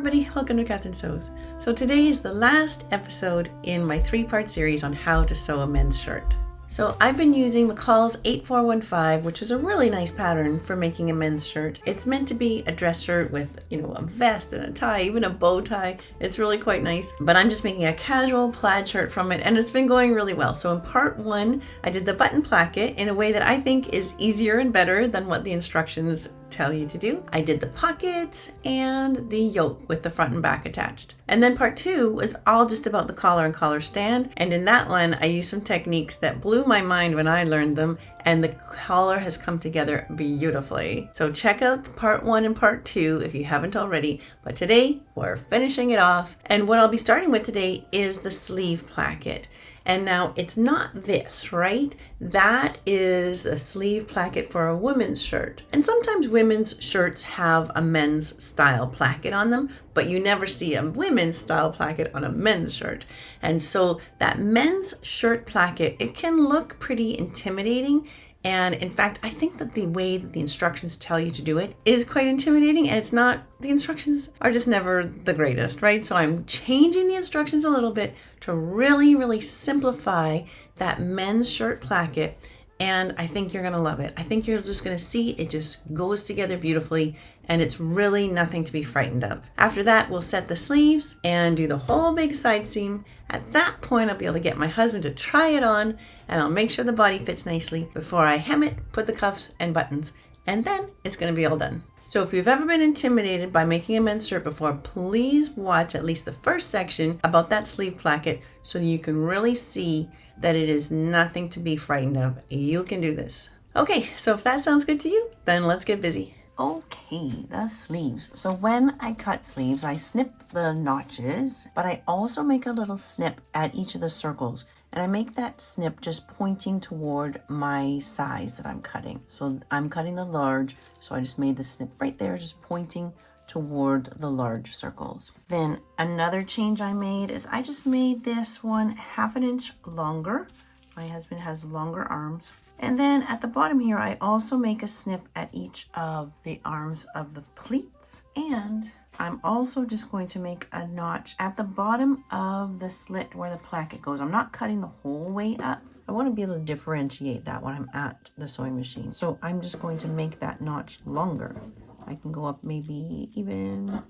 everybody, welcome to Catherine Sews. So today is the last episode in my 3-part series on how to sew a men's shirt. So I've been using McCall's 8415, which is a really nice pattern for making a men's shirt. It's meant to be a dress shirt with, a vest and a tie, even a bow tie. It's really quite nice, but I'm just making a casual plaid shirt from it and it's been going really well. So in part 1, I did the button placket in a way that I think is easier and better than what the instructions tell you to do. I did the pockets and the yoke with the front and back attached. And then part 2 was all just about the collar and collar stand. And in that one, I used some techniques that blew my mind when I learned them, and the collar has come together beautifully. So check out part 1 and part 2 if you haven't already. But today we're finishing it off. And what I'll be starting with today is the sleeve placket. And now it's not this, right? That is a sleeve placket for a women's shirt. And sometimes women's shirts have a men's style placket on them, but you never see a women's style placket on a men's shirt. And so that men's shirt placket, it can look pretty intimidating. And in fact, I think that the way that the instructions tell you to do it is quite intimidating, and it's not, the instructions are just never the greatest, right? So I'm changing the instructions a little bit to really simplify that men's shirt placket, and I think you're gonna love it. I think you're just gonna see it just goes together beautifully, and it's really nothing to be frightened of. After that, we'll set the sleeves and do the whole big side seam. At that point, I'll be able to get my husband to try it on, and I'll make sure the body fits nicely before I hem it, put the cuffs and buttons, and then it's gonna be all done. So if you've ever been intimidated by making a men's shirt before, please watch at least the first section about that sleeve placket so you can really see that it is nothing to be frightened of. You can do this. Okay, so if that sounds good to you, then let's get busy. Okay, the sleeves. So when I cut sleeves, I snip the notches, but I also make a little snip at each of the circles. And I make that snip just pointing toward my size that I'm cutting. So I'm cutting the large, so I just made the snip right there, just pointing toward the large circles. Then another change I made is I just made this one 1/2 inch longer. My husband has longer arms. And then at the bottom here, I also make a snip at each of the arms of the pleats. And I'm also just going to make a notch at the bottom of the slit where the placket goes. I'm not cutting the whole way up. I want to be able to differentiate that when I'm at the sewing machine. So I'm just going to make that notch longer. I can go up maybe even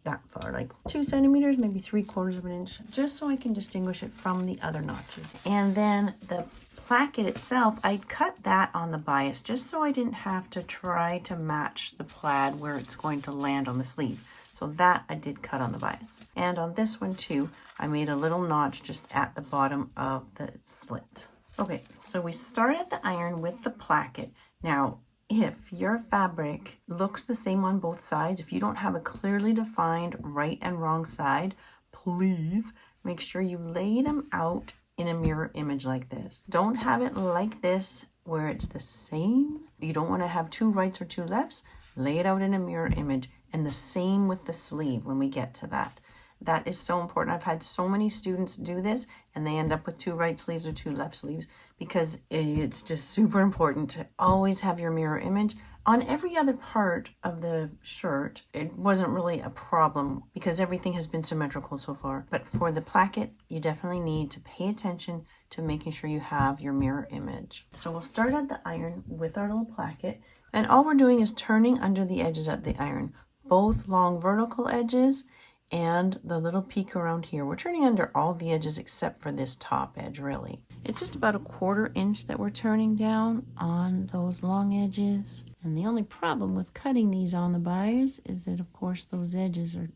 that far, like 2 centimeters, maybe 3/4 of an inch, just so I can distinguish it from the other notches. And then the placket itself, I cut that on the bias just so I didn't have to try to match the plaid where it's going to land on the sleeve. So that I did cut on the bias. And on this one too, I made a little notch just at the bottom of the slit. Okay, so we start at the iron with the placket. Now, if your fabric looks the same on both sides, if you don't have a clearly defined right and wrong side, please make sure you lay them out in a mirror image like this. Don't have it like this where it's the same. You don't want to have 2 rights or 2 lefts. Lay it out in a mirror image, and the same with the sleeve when we get to that. That is so important. I've had so many students do this and they end up with 2 right sleeves or 2 left sleeves because it's just super important to always have your mirror image. On every other part of the shirt, it wasn't really a problem because everything has been symmetrical so far. But for the placket, you definitely need to pay attention to making sure you have your mirror image. So we'll start at the iron with our little placket. And all we're doing is turning under the edges at the iron, both long vertical edges and the little peak around here. We're turning under all the edges except for this top edge, really. It's just about 1/4 inch that we're turning down on those long edges. And the only problem with cutting these on the bias is that, of course, those edges are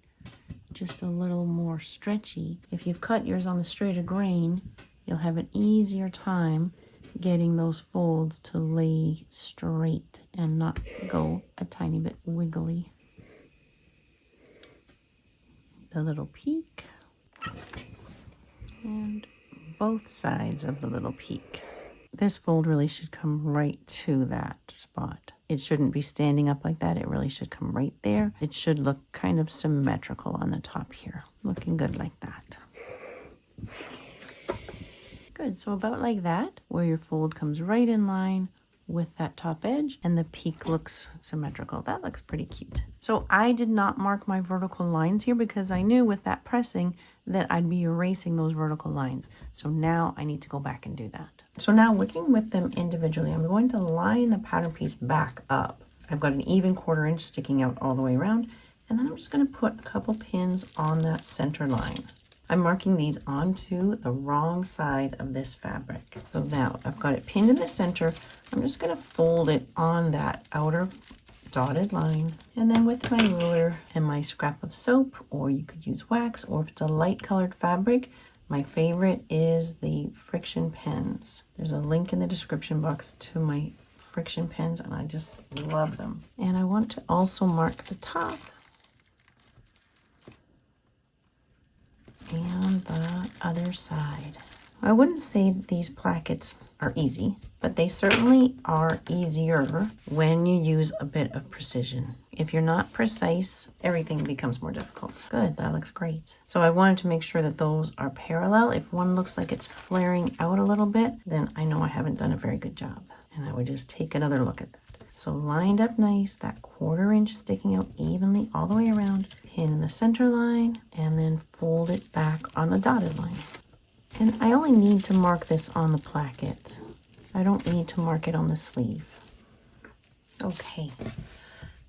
just a little more stretchy. If you've cut yours on the straighter grain, you'll have an easier time getting those folds to lay straight and not go a tiny bit wiggly. The little peak and both sides of the little peak. This fold really should come right to that spot. It shouldn't be standing up like that. It really should come right there. It should look kind of symmetrical on the top here. Looking good like that. Good, so about like that, where your fold comes right in line with that top edge, and the peak looks symmetrical. That looks pretty cute. So I did not mark my vertical lines here because I knew with that pressing that I'd be erasing those vertical lines. So now I need to go back and do that. So now working with them individually, I'm going to line the pattern piece back up. I've got an even 1/4 inch sticking out all the way around, and then I'm just going to put a couple pins on that center line. I'm marking these onto the wrong side of this fabric. So now I've got it pinned in the center. I'm just going to fold it on that outer dotted line. And then with my ruler and my scrap of soap, or you could use wax, or if it's a light colored fabric, my favorite is the friction pens. There's a link in the description box to my friction pens, and I just love them. And I want to also mark the top and the other side. I wouldn't say these plackets are easy, but they certainly are easier when you use a bit of precision. If you're not precise, everything becomes more difficult. Good, that looks great. So I wanted to make sure that those are parallel. If one looks like it's flaring out a little bit, then I know I haven't done a very good job. And I would just take another look at that. So lined up nice, that 1/4 inch sticking out evenly all the way around, pin in the center line, and then fold it back on the dotted line. And I only need to mark this on the placket. I don't need to mark it on the sleeve. Okay,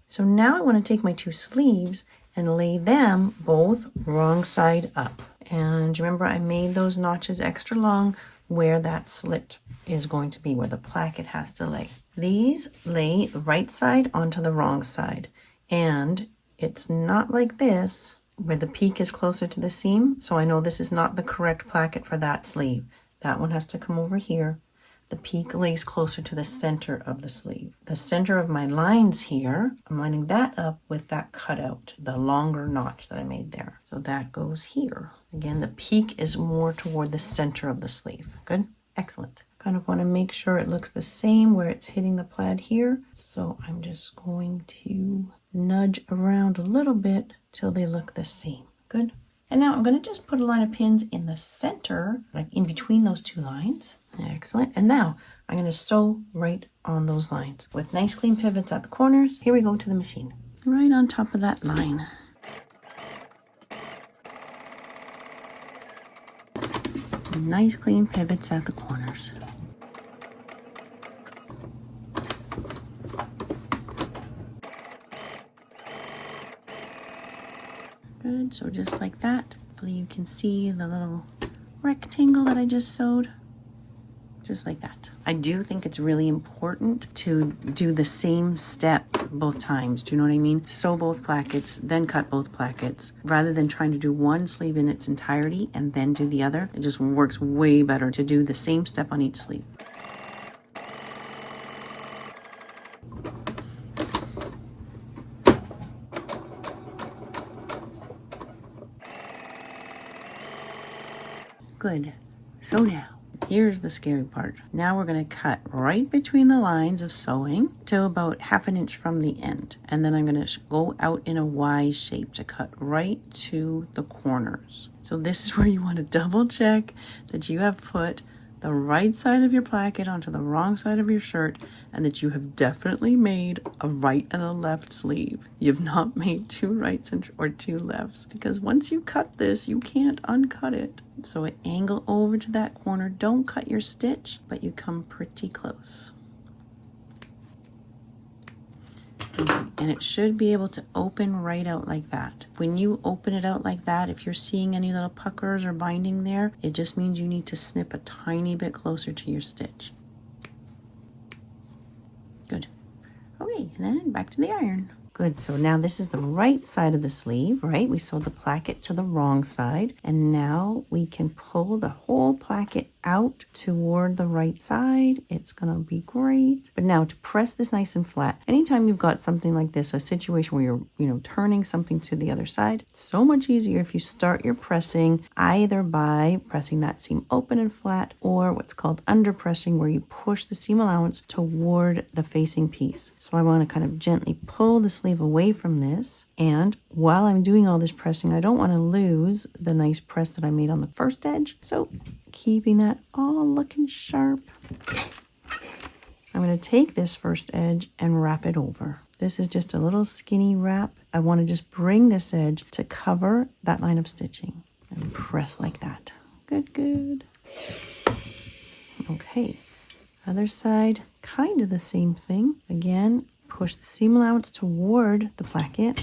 so now I want to take my 2 sleeves and lay them both wrong side up. And remember, I made those notches extra long where that slit is going to be, where the placket has to lay. These lay right side onto the wrong side, and it's not like this where the peak is closer to the seam. So I know this is not the correct placket for that sleeve. That one has to come over here. The peak lays closer to the center of the sleeve. The center of my lines here, I'm lining that up with that cutout, the longer notch that I made there. So that goes here. Again, the peak is more toward the center of the sleeve. Good? Excellent. Kind of want to make sure it looks the same where it's hitting the plaid here. So I'm just going to nudge around a little bit till they look the same. Good. And now I'm going to just put a line of pins in the center, like in between those 2 lines. Excellent. And now I'm going to sew right on those lines with nice clean pivots at the corners. Here we go to the machine. Right on top of that line. Nice clean pivots at the corners. Good, so just like that. Hopefully you can see the little rectangle that I just sewed. Just like that. I do think it's really important to do the same step both times. Do you know what I mean? Sew both plackets, then cut both plackets, rather than trying to do one sleeve in its entirety and then do the other. It just works way better to do the same step on each sleeve. Good. So now, here's the scary part. Now we're going to cut right between the lines of sewing to about 1/2 inch from the end. And then I'm going to go out in a Y shape to cut right to the corners. So this is where you want to double check that you have put the right side of your placket onto the wrong side of your shirt, and that you have definitely made a right and a left sleeve. You've not made 2 rights or 2 lefts, because once you cut this, you can't uncut it. So angle over to that corner. Don't cut your stitch, but you come pretty close. Okay, and it should be able to open right out like that. When you open it out like that, if you're seeing any little puckers or binding there, it just means you need to snip a tiny bit closer to your stitch. Good. Okay, and then back to the iron. Good, so now this is the right side of the sleeve, right? We sewed the placket to the wrong side, and now we can pull the whole placket out toward the right side. It's gonna be great. But now to press this nice and flat, anytime you've got something like this, a situation where you're, turning something to the other side, it's so much easier if you start your pressing either by pressing that seam open and flat, or what's called under pressing, where you push the seam allowance toward the facing piece. So I want to kind of gently pull the sleeve away from this, and while I'm doing all this pressing, I don't want to lose the nice press that I made on the first edge. So keeping that all looking sharp. I'm going to take this first edge and wrap it over. This is just a little skinny wrap. I want to just bring this edge to cover that line of stitching and press like that. Good, good. Okay, other side, kind of the same thing. Again, push the seam allowance toward the placket.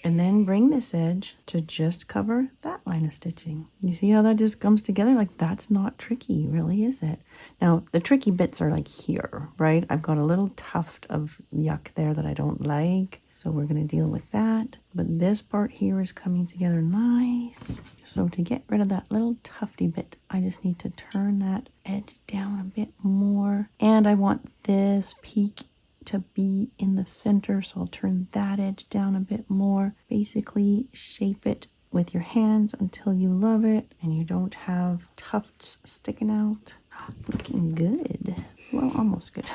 And then bring this edge to just cover that line of stitching. You see how that just comes together? Like, that's not tricky, really, is it? Now, the tricky bits are like here, right? I've got a little tuft of yuck there that I don't like. So we're going to deal with that. But this part here is coming together nice. So to get rid of that little tufty bit, I just need to turn that edge down a bit more. And I want this peak to be in the center, so I'll turn that edge down a bit more. Basically shape it with your hands until you love it and you don't have tufts sticking out. Looking good. Well, almost good.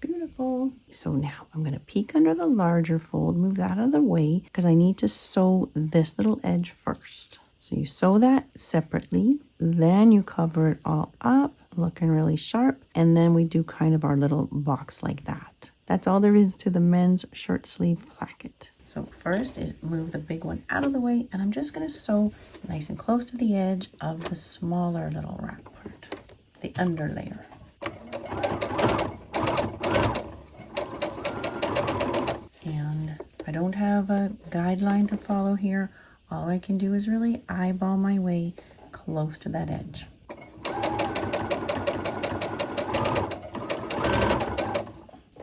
Beautiful. So now I'm going to peek under the larger fold, move that out of the way because I need to sew this little edge first. So you sew that separately, then you cover it all up, looking really sharp, and then we do kind of our little box like that. That's all there is to the men's short sleeve placket. So first is move the big one out of the way, and I'm just going to sew nice and close to the edge of the smaller little wrap part, the underlayer. And I don't have a guideline to follow here. All I can do is really eyeball my way close to that edge.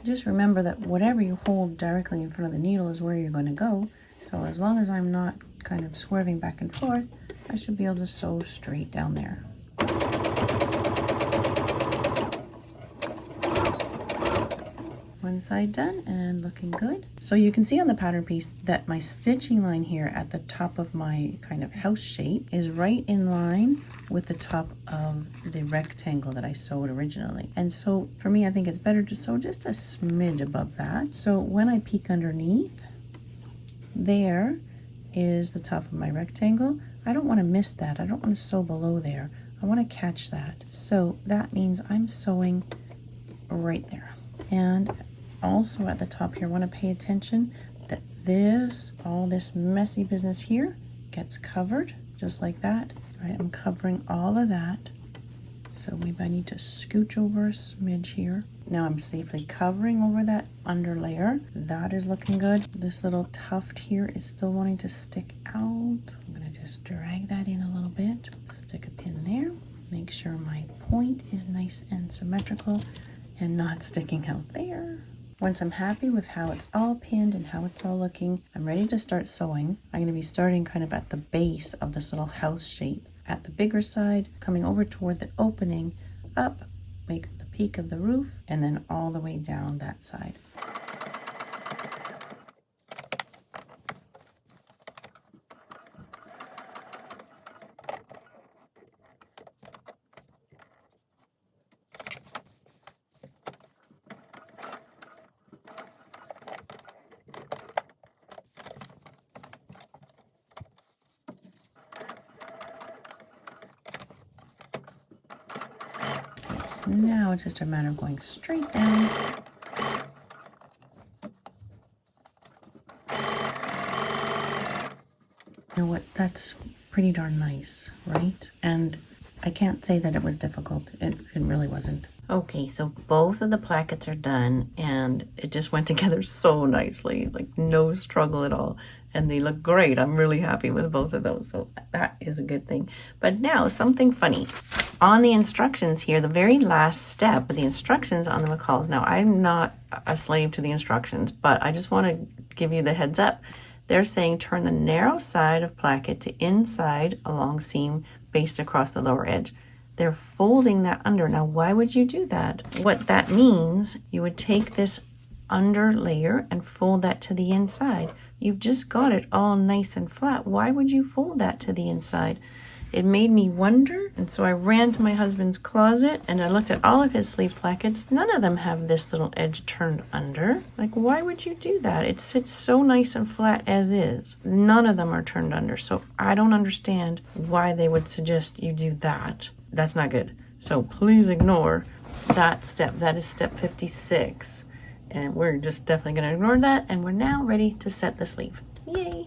Just remember that whatever you hold directly in front of the needle is where you're going to go. So as long as I'm not kind of swerving back and forth, I should be able to sew straight down there. One side done and looking good. So you can see on the pattern piece that my stitching line here at the top of my kind of house shape is right in line with the top of the rectangle that I sewed originally. And so for me, I think it's better to sew just a smidge above that. So when I peek underneath, there is the top of my rectangle. I don't want to miss that. I don't want to sew below there. I want to catch that. So that means I'm sewing right there. And also at the top here, I want to pay attention that all this messy business here gets covered just like that. All right, I'm covering all of that. So maybe I need to scooch over a smidge here. Now I'm safely covering over that underlayer. That is looking good. This little tuft here is still wanting to stick out. I'm going to just drag that in a little bit. Stick a pin there. Make sure my point is nice and symmetrical and not sticking out there. Once I'm happy with how it's all pinned and how it's all looking, I'm ready to start sewing. I'm going to be starting kind of at the base of this little house shape. At the bigger side, coming over toward the opening, up, make the peak of the roof, and then all the way down that side. Now it's just a matter of going straight down. You know what? That's pretty darn nice, right? And I can't say that it was difficult. It really wasn't. Okay, so both of the plackets are done and it just went together so nicely, like no struggle at all. And they look great. I'm really happy with both of those. So that is a good thing. But now something funny. On the instructions here, the very last step of the instructions on the McCalls. Now, I'm not a slave to the instructions, but I just want to give you the heads up. They're saying turn the narrow side of placket to inside along seam based across the lower edge. They're folding that under. Now, why would you do that? What that means, you would take this under layer and fold that to the inside. You've just got it all nice and flat. Why would you fold that to the inside? It made me wonder, and so I ran to my husband's closet and I looked at all of his sleeve plackets. None of them have this little edge turned under. Like, why would you do that? It sits so nice and flat as is. None of them are turned under, so I don't understand why they would suggest you do that. That's not good. So please ignore that step. That is step 56. And we're just definitely going to ignore that. And we're now ready to set the sleeve. Yay!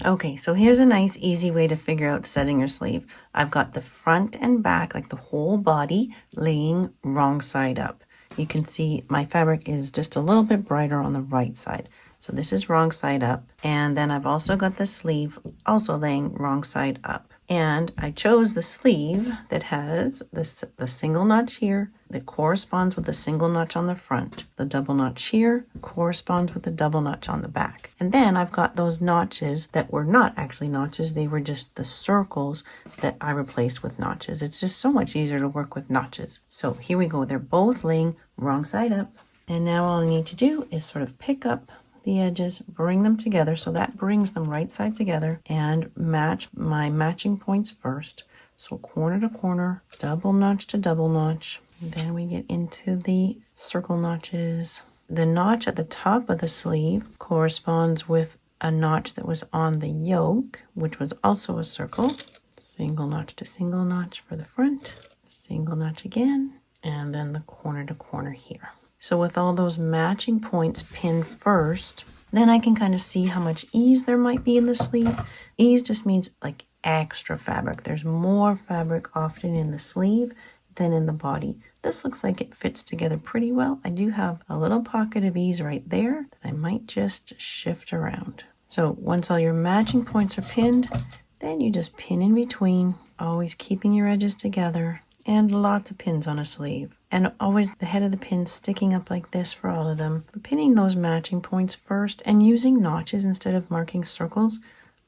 Okay, so here's a nice easy way to figure out setting your sleeve. I've got the front and back, like the whole body, laying wrong side up. You can see my fabric is just a little bit brighter on the right side. So this is wrong side up. And then I've also got the sleeve also laying wrong side up. And I chose the sleeve that has the single notch here that corresponds with the single notch on the front. The double notch here corresponds with the double notch on the back. And then I've got those notches that were not actually notches. They were just the circles that I replaced with notches. It's just so much easier to work with notches. So here we go. They're both laying wrong side up. And now all I need to do is sort of pick up the edges, bring them together, so that brings them right side together, and match my matching points first. So corner to corner, double notch to double notch. Then we get into the circle notches. The notch at the top of the sleeve corresponds with a notch that was on the yoke, which was also a circle. Single notch to single notch for the front, single notch again, and then the corner to corner here. So with all those matching points pinned first, then I can kind of see how much ease there might be in the sleeve. Ease just means like extra fabric. There's more fabric often in the sleeve than in the body. This looks like it fits together pretty well. I do have a little pocket of ease right there that I might just shift around. So once all your matching points are pinned, then you just pin in between, always keeping your edges together. And lots of pins on a sleeve. And always the head of the pin sticking up like this for all of them. But pinning those matching points first and using notches instead of marking circles,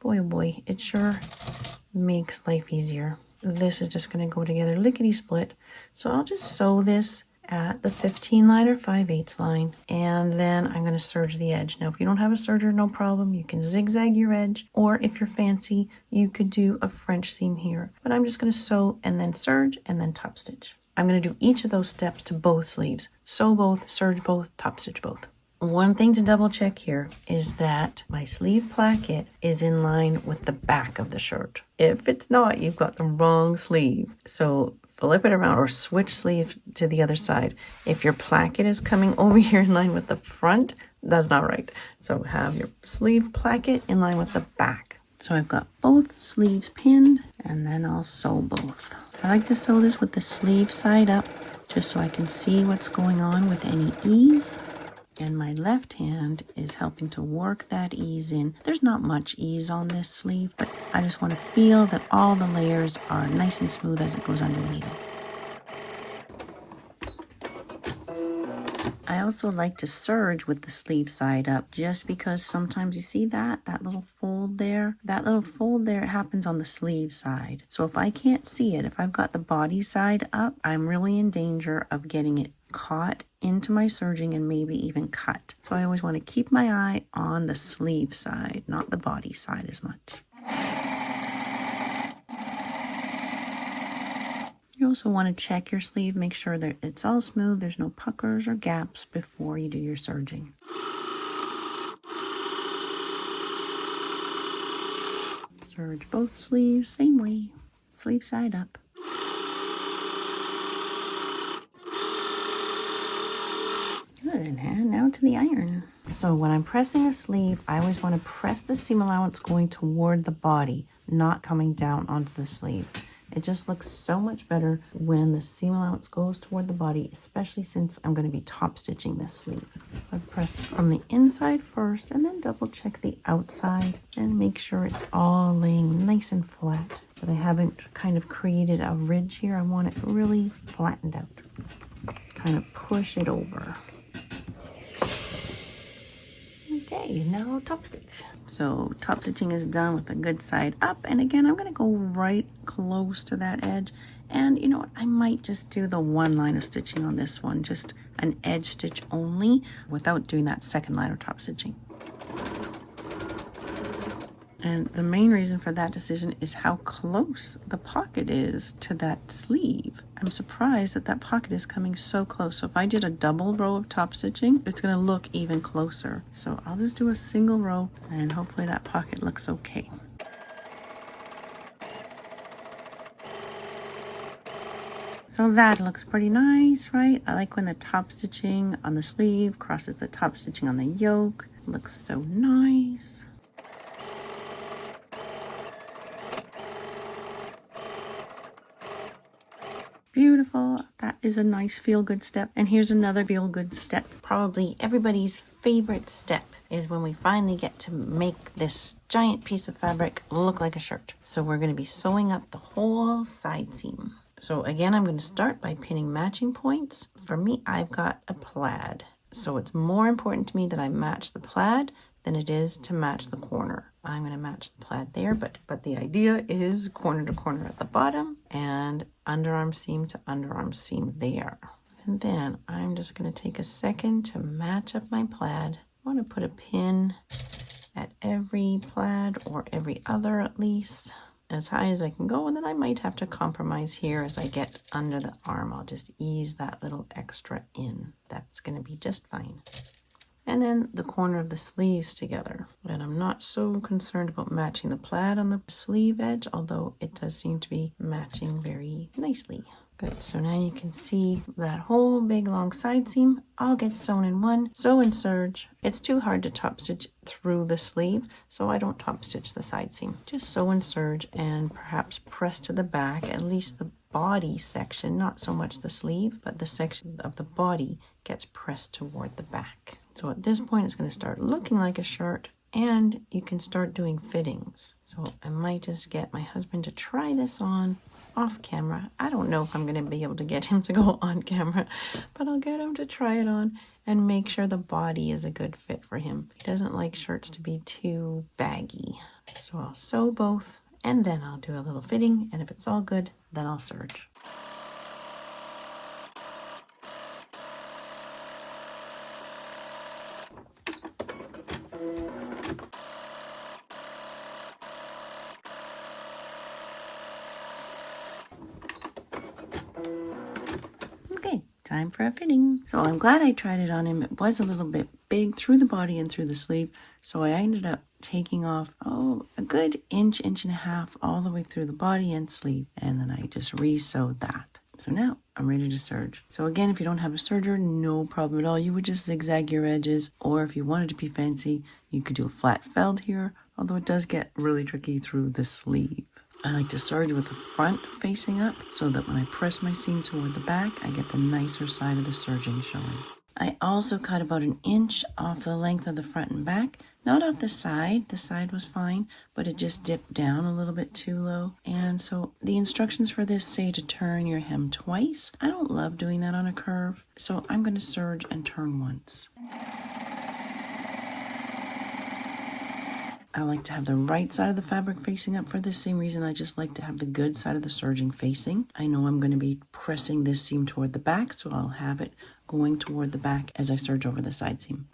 boy oh boy, it sure makes life easier. This is just going to go together lickety split. So I'll just sew this at the 15 line or 5/8 line, and then I'm going to serge the edge. Now if you don't have a serger, no problem, you can zigzag your edge, or if you're fancy you could do a French seam here, but I'm just going to sew and then serge and then top stitch. I'm going to do each of those steps to both sleeves: sew both, serge both, top stitch both. One thing to double check here is that my sleeve placket is in line with the back of the shirt. If it's not, you've got the wrong sleeve. So flip it around or switch sleeve to the other side. If your placket is coming over here in line with the front, that's not right. So have your sleeve placket in line with the back. So I've got both sleeves pinned, and then I'll sew both. I like to sew this with the sleeve side up just so I can see what's going on with any ease. And my left hand is helping to work that ease in. There's not much ease on this sleeve, but I just want to feel that all the layers are nice and smooth as it goes under the needle. I also like to serge with the sleeve side up, just because sometimes you see that little fold there? That little fold there happens on the sleeve side. So if I can't see it, if I've got the body side up, I'm really in danger of getting it caught into my serging and maybe even cut. So I always want to keep my eye on the sleeve side, not the body side as much. You also want to check your sleeve, make sure that it's all smooth, there's no puckers or gaps before you do your serging. Serge both sleeves, same way, sleeve side up. Good, and now to the iron. So when I'm pressing a sleeve, I always want to press the seam allowance going toward the body, not coming down onto the sleeve. It just looks so much better when the seam allowance goes toward the body, especially since I'm going to be top stitching this sleeve. I press from the inside first and then double check the outside and make sure it's all laying nice and flat. But I haven't kind of created a ridge here. I want it really flattened out. Kind of push it over. Okay, now top stitch. So top stitching is done with the good side up, and again I'm going to go right close to that edge, and you know what, I might just do the one line of stitching on this one, just an edge stitch only, without doing that second line of top stitching. And the main reason for that decision is how close the pocket is to that sleeve. I'm surprised that that pocket is coming so close. So if I did a double row of top stitching, it's going to look even closer. So I'll just do a single row and hopefully that pocket looks okay. So that looks pretty nice, right? I like when the top stitching on the sleeve crosses the top stitching on the yoke. Looks so nice. Beautiful. That is a nice feel-good step. And here's another feel-good step. Probably everybody's favorite step is when we finally get to make this giant piece of fabric look like a shirt. So we're going to be sewing up the whole side seam. So again, I'm going to start by pinning matching points. For me, I've got a plaid. So it's more important to me that I match the plaid than it is to match the corner. I'm going to match the plaid there, but the idea is corner to corner at the bottom and underarm seam to underarm seam there. And then I'm just going to take a second to match up my plaid. I want to put a pin at every plaid, or every other at least, as high as I can go, and then I might have to compromise here as I get under the arm. I'll just ease that little extra in. That's going to be just fine. And then the corner of the sleeves together. And I'm not so concerned about matching the plaid on the sleeve edge, although it does seem to be matching very nicely. Good, so now you can see that whole big long side seam all gets sewn in one. Sew and serge. It's too hard to top stitch through the sleeve, so I don't top stitch the side seam. Just sew and serge and perhaps press to the back, at least the body section, not so much the sleeve, but the section of the body gets pressed toward the back. So at this point, it's going to start looking like a shirt, and you can start doing fittings. So I might just get my husband to try this on off camera. I don't know if I'm going to be able to get him to go on camera, but I'll get him to try it on and make sure the body is a good fit for him. He doesn't like shirts to be too baggy. So I'll sew both, and then I'll do a little fitting, and if it's all good, then I'll serge. Okay, time for a fitting. So I'm glad I tried it on him. It was a little bit big through the body and through the sleeve, so I ended up taking off a good inch and a half all the way through the body and sleeve, and then I just re-sewed that. So now I'm ready to serge. So again, if you don't have a serger, no problem at all. You would just zigzag your edges, or if you wanted to be fancy, you could do a flat feld here, although it does get really tricky through the sleeve. I like to serge with the front facing up so that when I press my seam toward the back, I get the nicer side of the serging showing. I also cut about an inch off the length of the front and back, not off the side was fine, but it just dipped down a little bit too low. And so the instructions for this say to turn your hem twice. I don't love doing that on a curve, so I'm going to serge and turn once. I like to have the right side of the fabric facing up for the same reason. I just like to have the good side of the serging facing. I know I'm going to be pressing this seam toward the back, so I'll have it going toward the back as I serge over the side seam.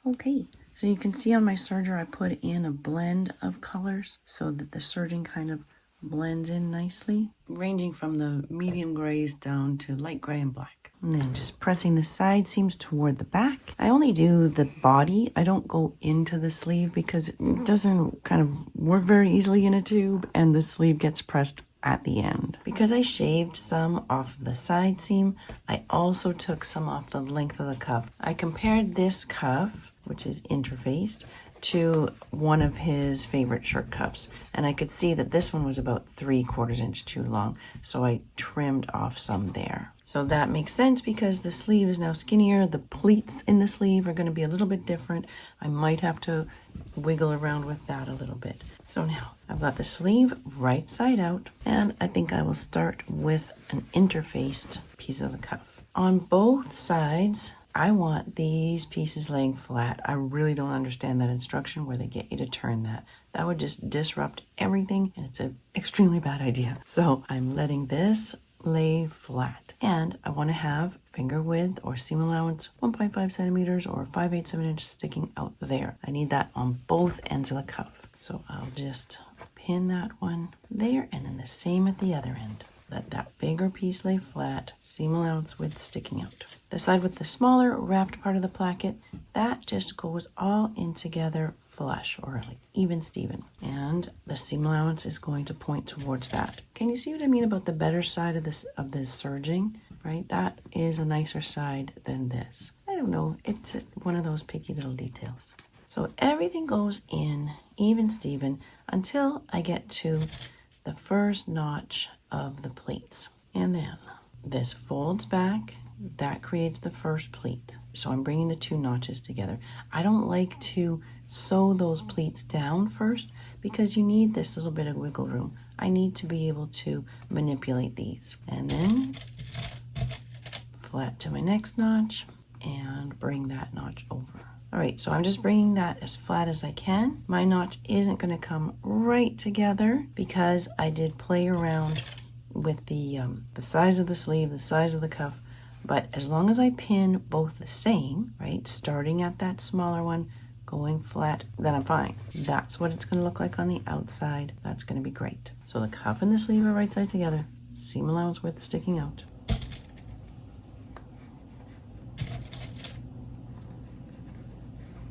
Okay, so you can see on my serger I put in a blend of colors so that the serging kind of blends in nicely, ranging from the medium grays down to light gray and black. And then just pressing the side seams toward the back. I only do the body. I don't go into the sleeve because it doesn't kind of work very easily in a tube, and the sleeve gets pressed at the end. Because I shaved some off of the side seam, I also took some off the length of the cuff. I compared this cuff, which is interfaced, to one of his favorite shirt cuffs, and I could see that this one was about 3/4 inch too long, so I trimmed off some there. So that makes sense because the sleeve is now skinnier. The pleats in the sleeve are going to be a little bit different. I might have to wiggle around with that a little bit. So now I've got the sleeve right side out, and I think I will start with an interfaced piece of the cuff. On both sides, I want these pieces laying flat. I really don't understand that instruction where they get you to turn that. That would just disrupt everything, and it's an extremely bad idea. So I'm letting this lay flat. And I want to have finger width or seam allowance 1.5 centimeters or 5/8 of an inch sticking out there. I need that on both ends of the cuff. So I'll just pin that one there, and then the same at the other end. Let that bigger piece lay flat, seam allowance width sticking out. The side with the smaller wrapped part of the placket, that just goes all in together flush, or like even Steven. And the seam allowance is going to point towards that. Can you see what I mean about the better side of this serging, right? That is a nicer side than this. I don't know, it's one of those picky little details. So everything goes in even Steven until I get to the first notch of the pleats. And then this folds back, that creates the first pleat. So I'm bringing the two notches together. I don't like to sew those pleats down first because you need this little bit of wiggle room. I need to be able to manipulate these. And then flat to my next notch and bring that notch over. All right, so I'm just bringing that as flat as I can. My notch isn't going to come right together because I did play around with the size of the sleeve, the size of the cuff, but as long as I pin both the same, right, starting at that smaller one, going flat, then I'm fine. That's what it's going to look like on the outside. That's going to be great. So the cuff and the sleeve are right side together, seam allowance width sticking out.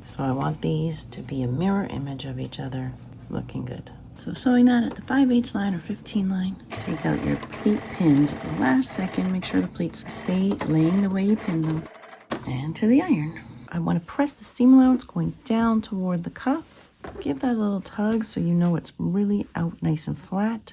So I want these to be a mirror image of each other, looking good. So sewing that at the 5/8 line or 15 line. Take out your pleat pins at the last second. Make sure the pleats stay laying the way you pin them. And to the iron. I want to press the seam allowance going down toward the cuff. Give that a little tug so you know it's really out nice and flat.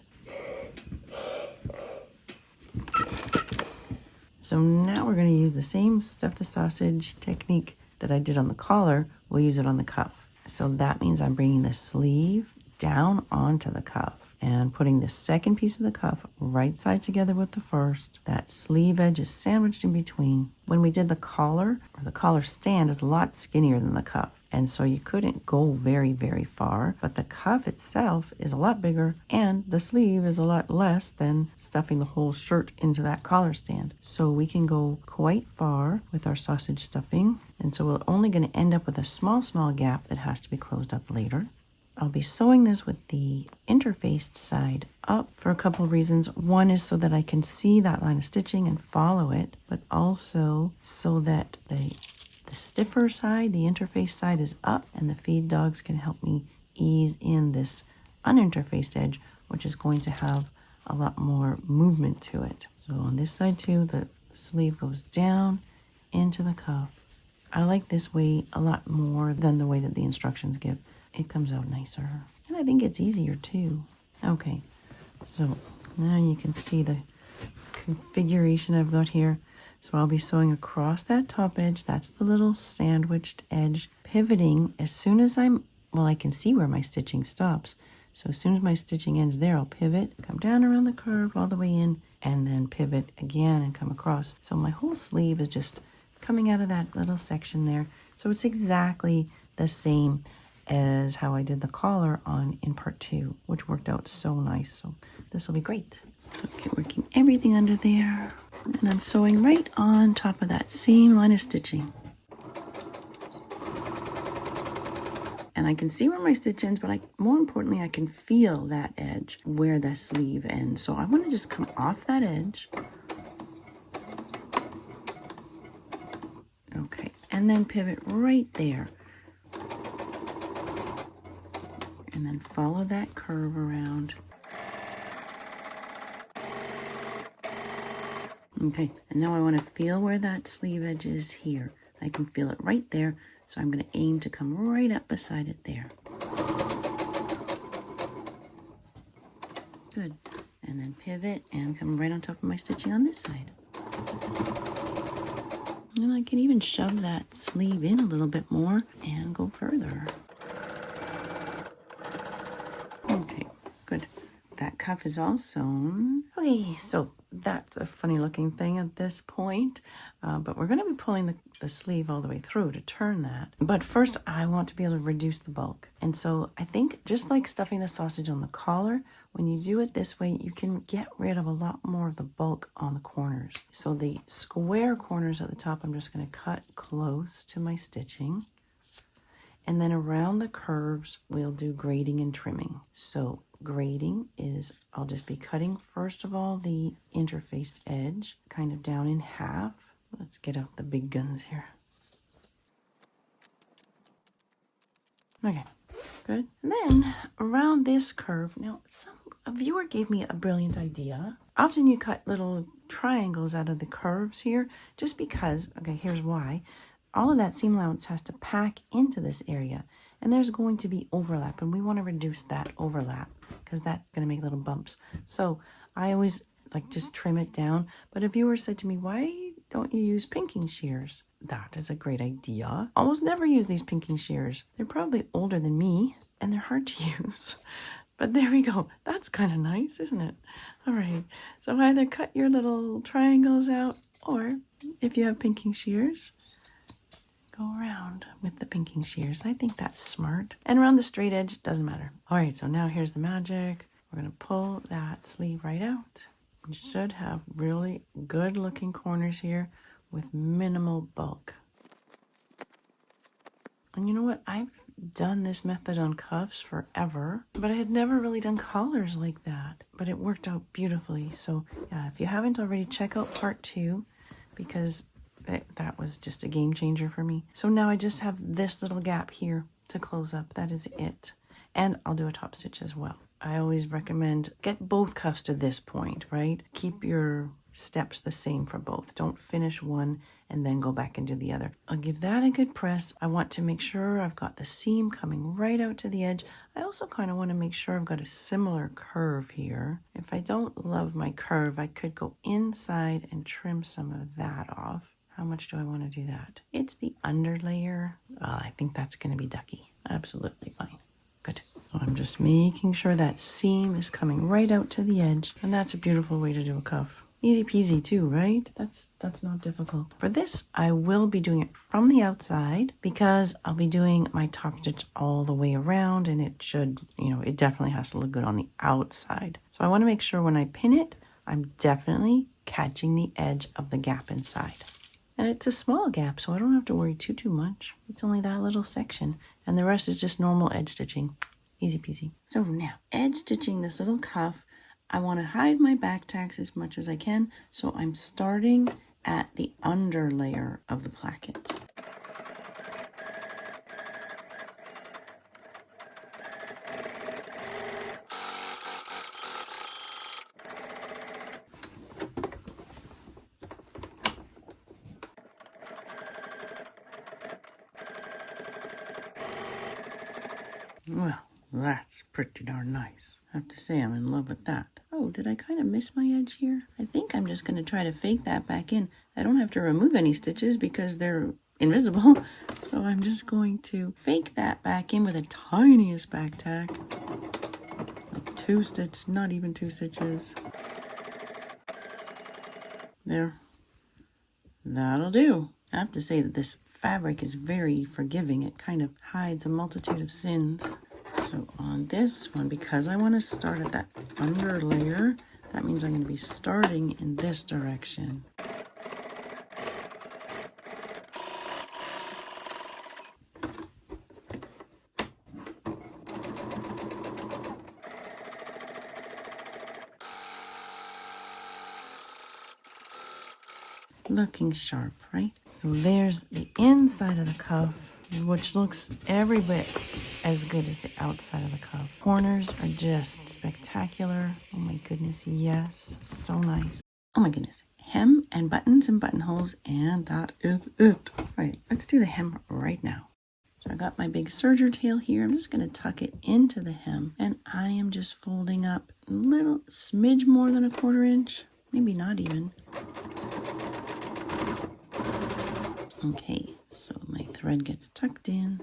So now we're going to use the same stuff the sausage technique that I did on the collar. We'll use it on the cuff. So that means I'm bringing the sleeve down onto the cuff and putting the second piece of the cuff right side together with the first. That sleeve edge is sandwiched in between. When we did the collar, or the collar stand is a lot skinnier than the cuff, and so you couldn't go very, very far, but the cuff itself is a lot bigger and the sleeve is a lot less than stuffing the whole shirt into that collar stand. So we can go quite far with our sausage stuffing, and so we're only going to end up with a small gap that has to be closed up later. I'll be sewing this with the interfaced side up for a couple of reasons. One is so that I can see that line of stitching and follow it, but also so that the stiffer side, the interfaced side, is up and the feed dogs can help me ease in this uninterfaced edge, which is going to have a lot more movement to it. So on this side too, the sleeve goes down into the cuff. I like this way a lot more than the way that the instructions give. It comes out nicer. And I think it's easier too. Okay, so now you can see the configuration I've got here. So I'll be sewing across that top edge. That's the little sandwiched edge, pivoting as soon as I can see where my stitching stops. So as soon as my stitching ends there, I'll pivot, come down around the curve all the way in, and then pivot again and come across. So my whole sleeve is just coming out of that little section there. So it's exactly the same as how I did the collar in part 2, which worked out so nice. So this will be great. So get working everything under there, and I'm sewing right on top of that same line of stitching. And I can see where my stitch ends, but more importantly, I can feel that edge where the sleeve ends. So I want to just come off that edge. Okay, and then pivot right there. And then follow that curve around. Okay, and now I want to feel where that sleeve edge is here. I can feel it right there, so I'm going to aim to come right up beside it there. Good. And then pivot and come right on top of my stitching on this side. And I can even shove that sleeve in a little bit more and go further. Okay, good. That cuff is all sewn. Okay, so that's a funny looking thing at this point, but we're going to be pulling the sleeve all the way through to turn that. But first I want to be able to reduce the bulk. And so I think just like stuffing the sausage on the collar, when you do it this way, you can get rid of a lot more of the bulk on the corners. So the square corners at the top, I'm just going to cut close to my stitching. And then around the curves, we'll do grading and trimming. So grading is, I'll just be cutting, first of all, the interfaced edge, kind of down in half. Let's get out the big guns here. Okay, good. And then around this curve, now a viewer gave me a brilliant idea. Often you cut little triangles out of the curves here, just because, okay, here's why. All of that seam allowance has to pack into this area, and there's going to be overlap, and we want to reduce that overlap because that's going to make little bumps. So I always like just trim it down, but a viewer said to me, why don't you use pinking shears? That is a great idea. Almost never use these pinking shears. They're probably older than me, and they're hard to use. But there we go. That's kind of nice, isn't it? All right. So either cut your little triangles out, or if you have pinking shears, go around with the pinking shears. I think that's smart. And around the straight edge, doesn't matter. All right, so now here's the magic. We're going to pull that sleeve right out. You should have really good looking corners here with minimal bulk. And you know what? I've done this method on cuffs forever, but I had never really done collars like that. But it worked out beautifully. So yeah, if you haven't already, check out part 2 because that was just a game changer for me. So now I just have this little gap here to close up. That is it. And I'll do a top stitch as well. I always recommend get both cuffs to this point, right? Keep your steps the same for both. Don't finish one and then go back and do the other. I'll give that a good press. I want to make sure I've got the seam coming right out to the edge. I also kind of want to make sure I've got a similar curve here. If I don't love my curve, I could go inside and trim some of that off. How much do I want to do that? It's the under layer. I think that's going to be ducky. Absolutely fine. Good. So I'm just making sure that seam is coming right out to the edge. And that's a beautiful way to do a cuff. Easy peasy too, right? That's not difficult. For this, I will be doing it from the outside because I'll be doing my top stitch all the way around, and it should, it definitely has to look good on the outside. So I want to make sure when I pin it, I'm definitely catching the edge of the gap inside. And it's a small gap, so I don't have to worry too much. It's only that little section, and the rest is just normal edge stitching. Easy peasy. So now, edge stitching this little cuff, I want to hide my back tacks as much as I can, so I'm starting at the under layer of the placket. Well, that's pretty darn nice. I have to say I'm in love with that. Oh, did I kind of miss my edge here? I think I'm just going to try to fake that back in. I don't have to remove any stitches because they're invisible. So I'm just going to fake that back in with the tiniest back tack. Like 2 stitches, not even 2 stitches. There. That'll do. I have to say that this fabric is very forgiving. It kind of hides a multitude of sins. So on this one, because I want to start at that under layer, that means I'm going to be starting in this direction. Looking sharp, right? So there's the inside of the cuff, which looks every bit as good as the outside of the cuff. Corners are just spectacular. Oh my goodness, yes. So nice. Oh my goodness. Hem and buttons and buttonholes, and that is it. All right, let's do the hem right now. So I got my big serger tail here. I'm just going to tuck it into the hem, and I am just folding up a little smidge more than a 1/4 inch, maybe not even. Okay, so my thread gets tucked in.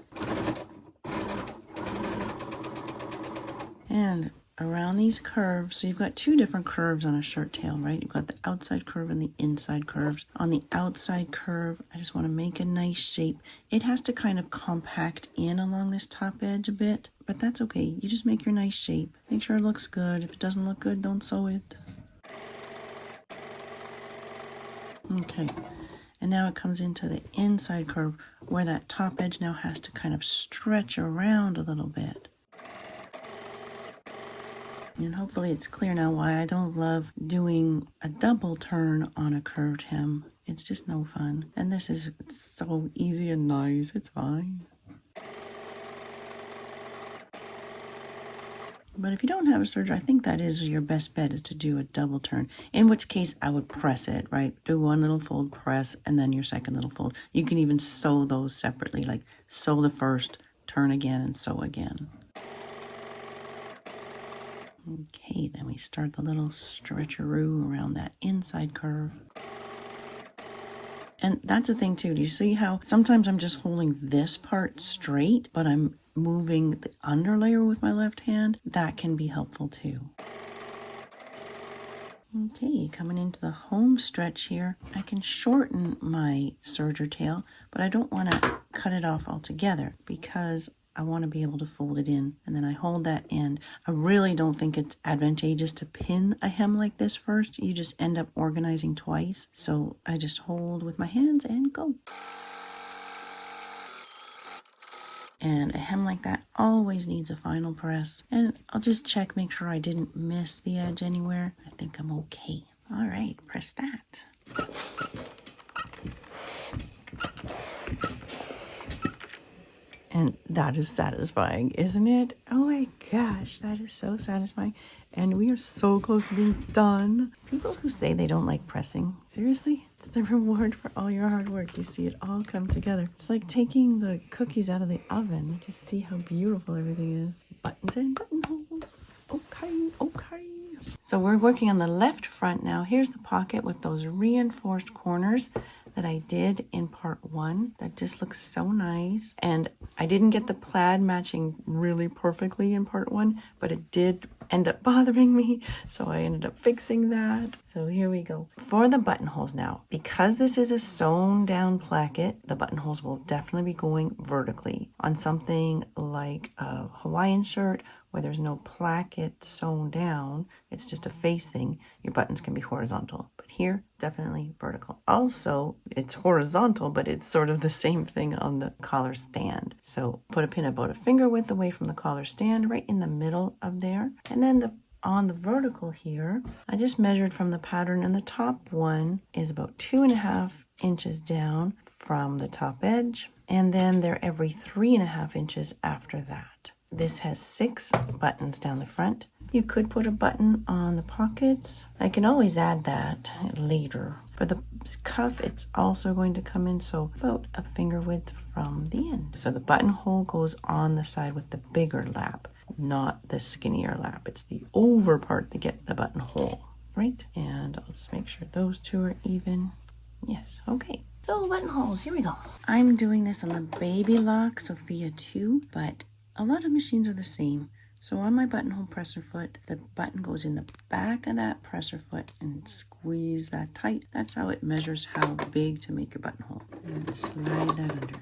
And around these curves, so you've got 2 different curves on a shirt tail, right? You've got the outside curve and the inside curves. On the outside curve, I just want to make a nice shape. It has to kind of compact in along this top edge a bit, but that's okay. You just make your nice shape. Make sure it looks good. If it doesn't look good, don't sew it. Okay. And now it comes into the inside curve where that top edge now has to kind of stretch around a little bit. And hopefully it's clear now why I don't love doing a double turn on a curved hem. It's just no fun. And this is so easy and nice. It's fine. But if you don't have a serger, I think that is your best bet, is to do a double turn. In which case I would press it, right? Do one little fold, press, and then your second little fold. You can even sew those separately, like sew the first, turn again, and sew again. Okay, then we start the little stretcheroo around that inside curve. And that's the thing too. Do you see how sometimes I'm just holding this part straight, but I'm moving the underlayer with my left hand? That can be helpful too. Okay, coming into the home stretch here, I can shorten my serger tail, but I don't want to cut it off altogether because I want to be able to fold it in, and then I hold that end. I really don't think it's advantageous to pin a hem like this first. You just end up organizing twice. So I just hold with my hands and go. And a hem like that always needs a final press. And I'll just check, make sure I didn't miss the edge anywhere. I think I'm okay. All right, press that. And that is satisfying, isn't it? Oh my gosh, that is so satisfying. And we are so close to being done. People who say they don't like pressing, seriously, it's the reward for all your hard work. You see it all come together. It's like taking the cookies out of the oven. Just see how beautiful everything is. Buttons and buttonholes. Okay, okay. So we're working on the left front now. Here's the pocket with those reinforced corners that I did in part 1. That just looks so nice. And I didn't get the plaid matching really perfectly in part 1, but it did end up bothering me, so I ended up fixing that. So here we go. For the buttonholes now, because this is a sewn down placket, the buttonholes will definitely be going vertically. On something like a Hawaiian shirt where there's no placket sewn down, it's just a facing, your buttons can be horizontal. But here, definitely vertical. Also, it's horizontal, but it's sort of the same thing on the collar stand. So put a pin about a finger width away from the collar stand, right in the middle of there. And then on the vertical here, I just measured from the pattern, and the top one is about 2.5 inches down from the top edge. And then they're every 3.5 inches after that. This has 6 buttons down the front. You could put a button on the pockets. I can always add that later. For the cuff, it's also going to come in, so about a finger width from the end. So the buttonhole goes on the side with the bigger lap, not the skinnier lap. It's the over part that gets the buttonhole, right? And I'll just make sure those two are even. Yes, okay. So buttonholes, here we go. I'm doing this on the Babylock Sofia 2, but a lot of machines are the same. So on my buttonhole presser foot, the button goes in the back of that presser foot and squeeze that tight. That's how it measures how big to make your buttonhole. And slide that under.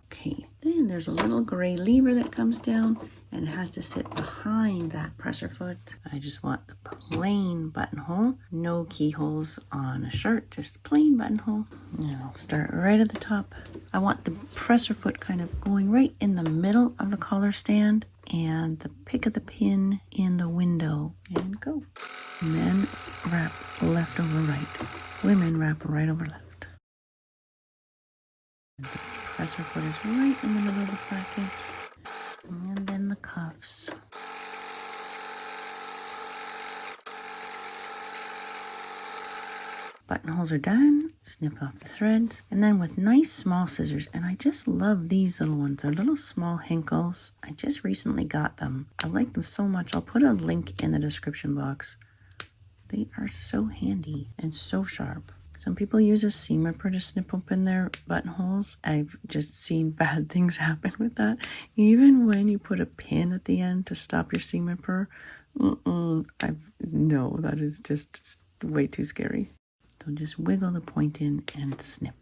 Okay, then there's a little gray lever that comes down and it has to sit behind that presser foot. I just want the plain buttonhole, no keyholes on a shirt, just plain buttonhole. And I'll start right at the top. I want the presser foot kind of going right in the middle of the collar stand and the pick of the pin in the window, and go. Men wrap left over right. Women wrap right over left. And the presser foot is right in the middle of the placket. And then the cuffs. Buttonholes are done. Snip off the threads. And then with nice small scissors, and I just love these little ones. They're little small Henkels. I just recently got them. I like them so much. I'll put a link in the description box. They are so handy and so sharp. Some people use a seam ripper to snip open their buttonholes. I've just seen bad things happen with that. Even when you put a pin at the end to stop your seam ripper, no, that is just way too scary. So just wiggle the point in and snip.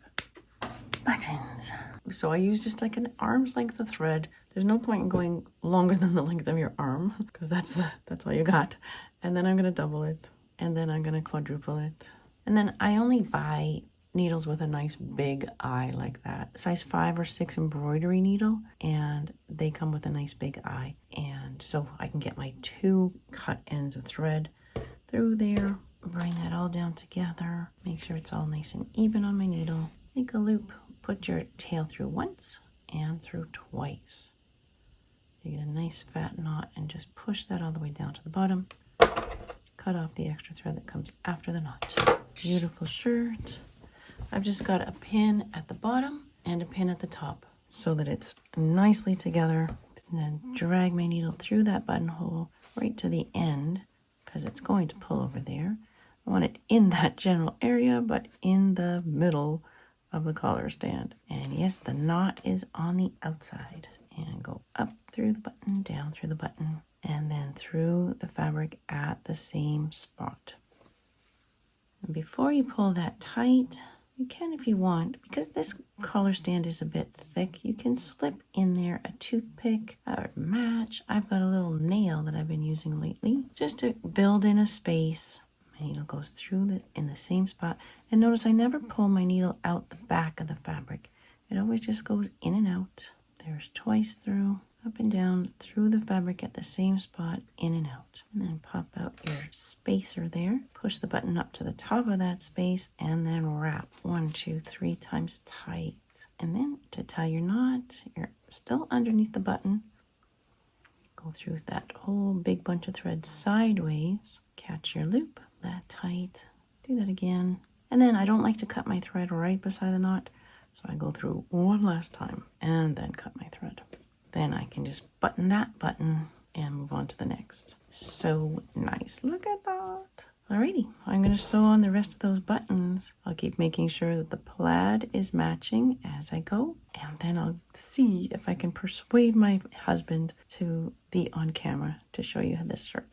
Buttons. So I use just like an arm's length of thread. There's no point in going longer than the length of your arm because that's all you got. And then I'm going to double it. And then I'm going to quadruple it. And then I only buy needles with a nice big eye like that. Size 5 or 6 embroidery needle. And they come with a nice big eye. And so I can get my 2 cut ends of thread through there. Bring that all down together. Make sure it's all nice and even on my needle. Make a loop. Put your tail through once and through twice. You get a nice fat knot and just push that all the way down to the bottom. Cut off the extra thread that comes after the knot. Beautiful shirt. I've just got a pin at the bottom and a pin at the top so that it's nicely together. And then drag my needle through that buttonhole right to the end because it's going to pull over there. I want it in that general area, but in the middle of the collar stand. And yes, the knot is on the outside. And go up through the button, down through the button, and then through the fabric at the same spot. And before you pull that tight, you can if you want, because this collar stand is a bit thick, you can slip in there a toothpick. That would match. I've got a little nail that I've been using lately just to build in a space. My needle goes through in the same spot. And notice I never pull my needle out the back of the fabric. It always just goes in and out. There's twice through, up and down, through the fabric at the same spot, in and out. And then pop out your spacer there. Push the button up to the top of that space and then wrap 1, 2, 3 times tight. And then to tie your knot, you're still underneath the button. Go through that whole big bunch of thread sideways. Catch your loop, that tight. Do that again. And then I don't like to cut my thread right beside the knot. So I go through one last time and then cut my thread. Then I can just button that button and move on to the next. So nice. Look at that. Alrighty, I'm going to sew on the rest of those buttons. I'll keep making sure that the plaid is matching as I go. And then I'll see if I can persuade my husband to be on camera to show you this shirt.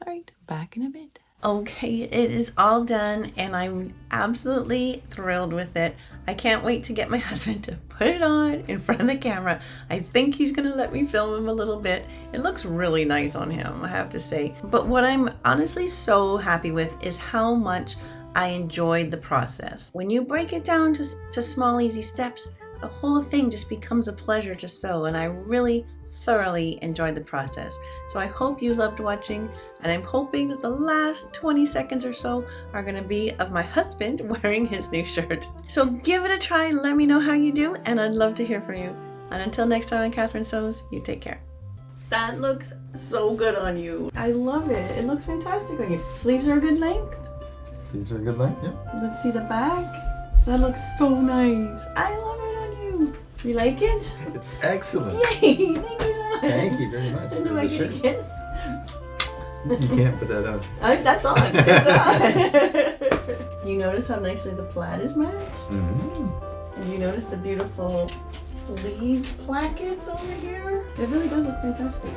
Alright, back in a bit. Okay, it is all done and I'm absolutely thrilled with it. I can't wait to get my husband to put it on in front of the camera. I think he's gonna let me film him a little bit. It looks really nice on him, I have to say. But what I'm honestly so happy with is how much I enjoyed the process. When you break it down to small, easy steps, the whole thing just becomes a pleasure to sew, and I really thoroughly enjoyed the process. So I hope you loved watching, and I'm hoping that the last 20 seconds or so are going to be of my husband wearing his new shirt. So give it a try, let me know how you do, and I'd love to hear from you. And until next time on Catherine Sews, you take care. That looks so good on you. I love it. It looks fantastic on you. Sleeves are a good length. Sleeves are a good length, yeah. Let's see the back. That looks so nice. I love it on you. You like it? It's excellent. Yay! Thank you so much. Thank you very much. And do I get a kiss? You can't put that on. That's on. It's on. You notice how nicely the plaid is matched? Mm-hmm. And you notice the beautiful sleeve plackets over here? It really does look fantastic.